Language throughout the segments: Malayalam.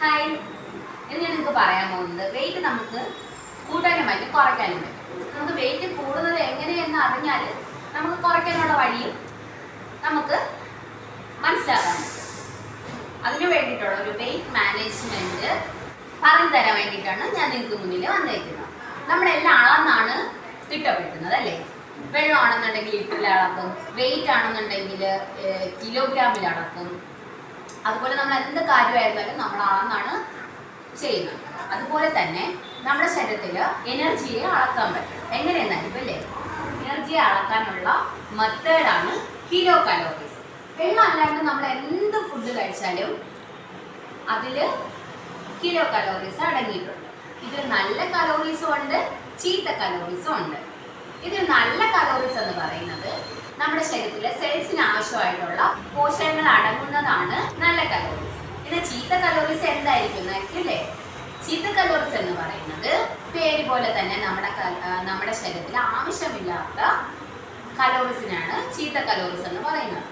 ഹായ്, ഇത് ഞാൻ നിങ്ങൾക്ക് പറയാൻ പോകുന്നത് വെയിറ്റ് നമുക്ക് കൂട്ടാനും പറ്റും കുറയ്ക്കാനും പറ്റും. നമുക്ക് വെയിറ്റ് കൂടുന്നത് എങ്ങനെയെന്ന് അറിഞ്ഞാൽ നമുക്ക് കുറയ്ക്കാനുള്ള വഴിയും നമുക്ക് മനസ്സിലാക്കാൻ പറ്റും. അതിനു വേണ്ടിയിട്ടുള്ള ഒരു വെയിറ്റ് മാനേജ്മെന്റ് പറഞ്ഞു തരാൻ വേണ്ടിയിട്ടാണ് ഞാൻ നിങ്ങൾക്ക് മുന്നിൽ വന്നിരിക്കുന്നത്. നമ്മളെല്ലാം അളന്നാണ് തിട്ടപ്പെടുത്തുന്നത് അല്ലേ? വെള്ളമാണെന്നുണ്ടെങ്കിൽ ലിറ്ററിൽ അളക്കും, വെയിറ്റ് ആണെന്നുണ്ടെങ്കിൽ കിലോഗ്രാമിൽ അളക്കും. അതുപോലെ നമ്മൾ എന്ത് കാര്യമായിരുന്നാലും നമ്മൾ അളന്നാണ് ചെയ്യുന്നത്. അതുപോലെ തന്നെ നമ്മുടെ ശരീരത്തിൽ എനർജിയെ അളക്കാൻ പറ്റും. എങ്ങനെയെന്നായിരിക്കും അല്ലേ? എനർജിയെ അളക്കാനുള്ള മെത്തേഡാണ് കിലോ കലോറീസ്. വെള്ളം അല്ലാണ്ട് നമ്മൾ എന്ത് ഫുഡ് കഴിച്ചാലും അതിൽ കിലോ കലോറീസ് അടങ്ങിയിട്ടുണ്ട്. ഇതിൽ നല്ല കലോറീസും ഉണ്ട്, ചീത്ത കലോറീസും ഉണ്ട്. ഇതിൽ നല്ല കലോറീസ് എന്ന് പറയുന്നത് നമ്മുടെ ശരീരത്തിലെ സെൽസിന് ആവശ്യമായിട്ടുള്ള പോഷകങ്ങൾ അടങ്ങുന്നതാണ് നല്ല കലോറീസ്. ഇത് ചീത്ത കലോറീസ് എന്തായിരിക്കും അല്ലേ? ചീത്ത കലോറീസ് എന്ന് പറയുന്നത് പേര് പോലെ തന്നെ നമ്മുടെ ശരീരത്തിൽ ആവശ്യമില്ലാത്ത കലോറീസിനാണ് ചീത്ത കലോറീസ് എന്ന് പറയുന്നത്.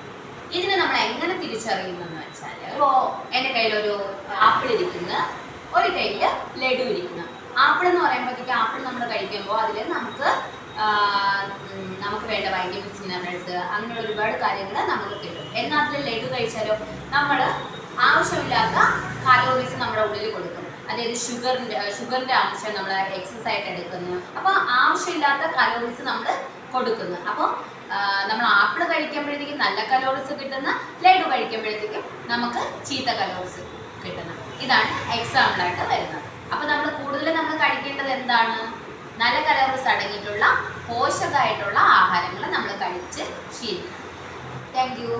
ഇതിനെ നമ്മൾ എങ്ങനെ തിരിച്ചറിയുന്നെന്ന് വെച്ചാൽ, ഇപ്പോൾ എൻ്റെ കയ്യിലൊരു ആപ്പിൾ ഇരിക്കുന്ന, ഒരു കയ്യിൽ ലഡു ഇരിക്കുന്ന. ആപ്പിൾ എന്ന് പറയുമ്പോഴത്തേക്ക് ആപ്പിൾ നമ്മൾ കഴിക്കുമ്പോൾ അതിൽ നമുക്ക് വേണ്ട വൈറ്റമിൻസ്, മിനറൽസ്, അങ്ങനെയുള്ള ഒരുപാട് കാര്യങ്ങൾ നമുക്ക് കിട്ടും. എന്നാൽ അതിൽ ലഡു കഴിച്ചാലോ നമ്മൾ ആവശ്യമില്ലാത്ത കലോറീസ് നമ്മുടെ ഉള്ളിൽ കൊടുക്കും. അതായത് ഷുഗറിൻ്റെ അംശം നമ്മൾ എക്സസ് ആയിട്ട് എടുക്കുന്നു. അപ്പോൾ ആവശ്യമില്ലാത്ത കലോറീസ് നമ്മൾ കൊടുക്കുന്നു. അപ്പോൾ നമ്മൾ ആപ്പിൾ കഴിക്കുമ്പോഴത്തേക്കും നല്ല കലോറീസ് കിട്ടുന്ന, ലഡു കഴിക്കുമ്പോഴത്തേക്കും നമുക്ക് ചീത്ത കലോറീസ് കിട്ടുന്ന. ഇതാണ് എക്സാമ്പിളായിട്ട് വരുന്നത്. അപ്പോൾ നമ്മൾ കൂടുതൽ കഴിക്കേണ്ടത് എന്താണ്? നല്ല കലോറീസ് അടങ്ങിയിട്ടുള്ള പോഷകമായിട്ടുള്ള ആഹാരങ്ങൾ നമ്മൾ കഴിച്ച് ശീലിക്കണം. Thank you.